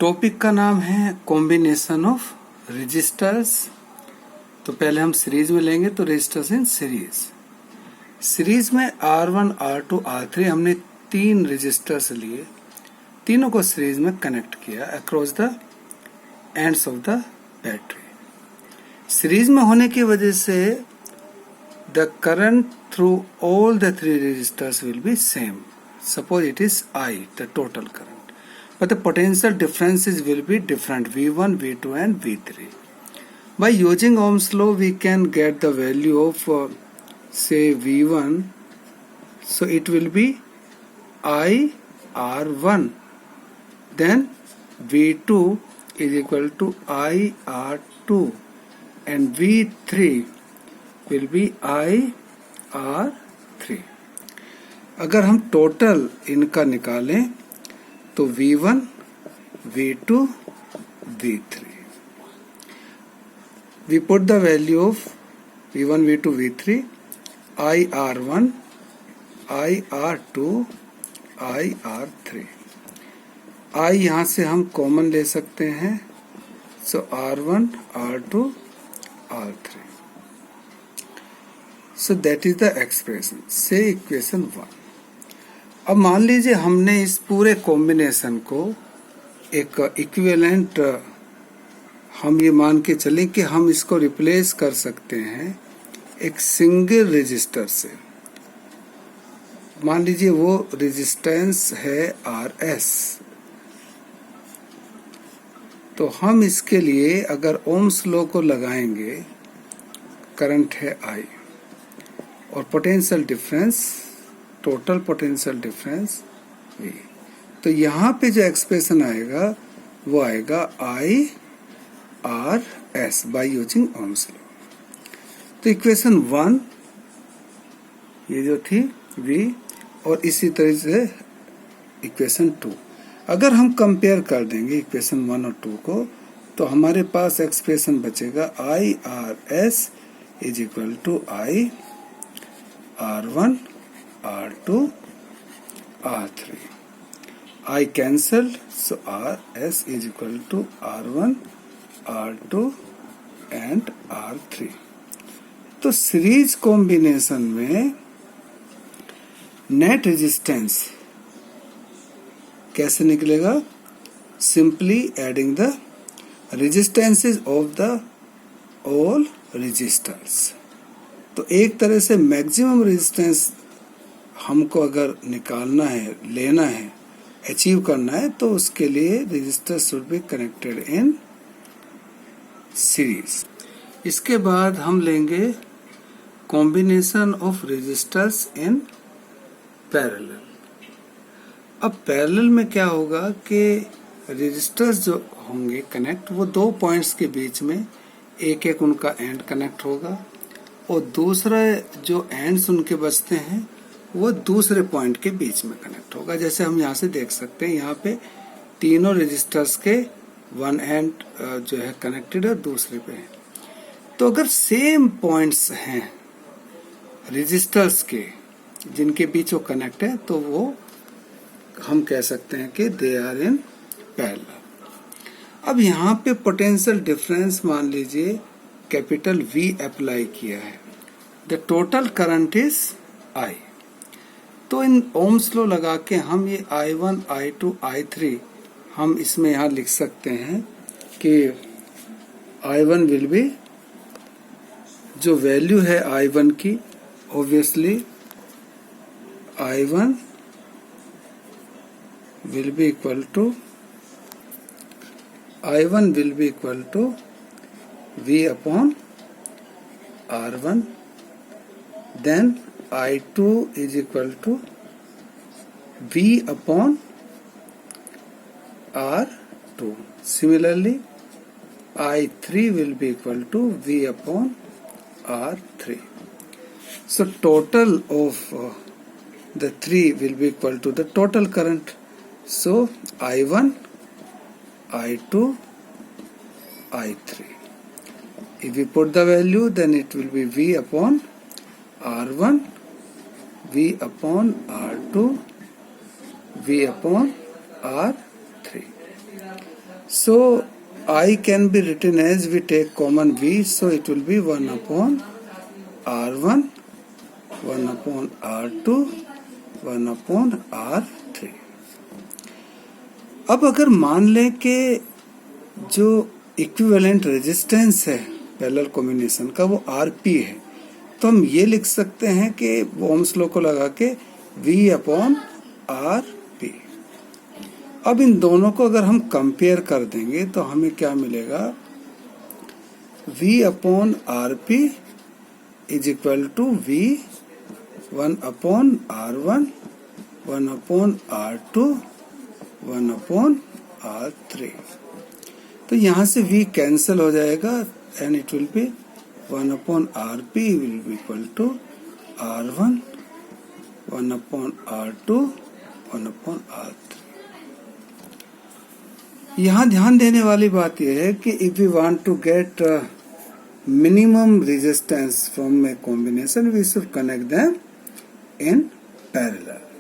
Topic का नाम है कॉम्बिनेशन ऑफ रजिस्टर्स। तो पहले हम सीरीज में लेंगे तो रजिस्टर्स इन सीरीज में R1, R2, R3 हमने 3 रजिस्टर्स लिए, तीनों को सीरीज में कनेक्ट किया across the ends of the battery. Series में होने की वजह से the current through all the 3 resistors will be same. Suppose it is I, the total current, but the potential differences will be different, V1, V2 and V3. By using Ohm's law, we can get the value of say V1. So it will be I R1. Then V2 is equal to I R2 and V3 will be I R3. अगर हम total इनका निकालें तो V1, V2, V3. We put the value of V1, V2, V3, I R1, I R2, I R3. I यहाँ से हम common ले सकते हैं, so R1, R2, R3. So that is the expression. Say equation 1. अब मान लीजिए हमने इस पूरे कॉम्बिनेशन को एक इक्विवेलेंट, हम ये मान के चलें कि हम इसको रिप्लेस कर सकते हैं एक सिंगल रेजिस्टर से। मान लीजिए वो रेजिस्टेंस है RS। तो हम इसके लिए अगर ओम्स लॉ को लगाएंगे, करंट है I और potential difference, total potential difference V। तो यहाँ पे जो एक्सप्रेशन आएगा वो आएगा I RS by using Ohm's law. तो इक्वेशन 1 ये जो थी V, और इसी तरह से इक्वेशन 2 अगर हम कंपेयर कर देंगे इक्वेशन 1 और 2 को, तो हमारे पास एक्सप्रेशन बचेगा I RS इज इक्वल टू I R1, R2, R3. I cancelled, so RS is equal to R1, R2 and R3. तो सीरीज कॉम्बिनेशन में नेट रेजिस्टेंस कैसे निकलेगा? Simply adding the resistances of the all resistors. तो एक तरह से मैक्सिमम रेजिस्टेंस हमको अगर निकालना है, लेना है, अचीव करना है, तो उसके लिए resistor should be connected in series. इसके बाद हम लेंगे combination of resistors in parallel. अब पैरेलल में क्या होगा कि रेजिस्टर्स जो होंगे कनेक्ट, वो 2 पॉइंट्स के बीच में एक एक उनका एंड कनेक्ट होगा और दूसरा जो एंड्स उनके बचते हैं वो दूसरे पॉइंट के बीच में कनेक्ट होगा। जैसे हम यहाँ से देख सकते हैं, यहाँ पे तीनों रेजिस्टर्स के वन एंड जो है कनेक्टेड है और दूसरे पे है। तो अगर सेम पॉइंट्स हैं रेजिस्टर्स के जिनके बीच वो कनेक्ट है, तो वो हम कह सकते हैं कि दे आर इन पैरेलल। अब यहाँ पे पोटेंशियल डिफरेंस मान लीजिए कैपिटल V अप्लाई किया है, the total current is I। तो इन ओम्स लॉ लगा के हम ये I1, I2, I3 हम इसमें यहाँ लिख सकते हैं कि I1 विल बी, जो वैल्यू है I1 की, obviously I1 will be equal to V upon R1, then I2 is equal to V upon R2. Similarly, I3 will be equal to V upon R3. So total of the 3 will be equal to the total current. So I1, I2, I3. If we put the value, then it will be V upon R1, V upon R2, V upon R3. So I can be written as, we take common V, so it will be 1 upon R1, 1 upon R2, 1 upon R3. अब अगर मान लें कि जो equivalent resistance है parallel combination का वो Rp है, तो हम ये लिख सकते हैं कि ओम्स लॉ को लगा के V अपॉन Rp। अब इन दोनों को अगर हम कंपेयर कर देंगे तो हमें क्या मिलेगा, V upon Rp is equal to V 1 upon R1, 1 upon R2, 1 upon R3। तो यहाँ से V कैंसिल हो जाएगा and it will be 1 upon Rp will be equal to R1, 1 upon R2, 1 upon R3। यहाँ ध्यान देने वाली बात यह है कि if we want to get minimum resistance from a combination we should connect them in parallel.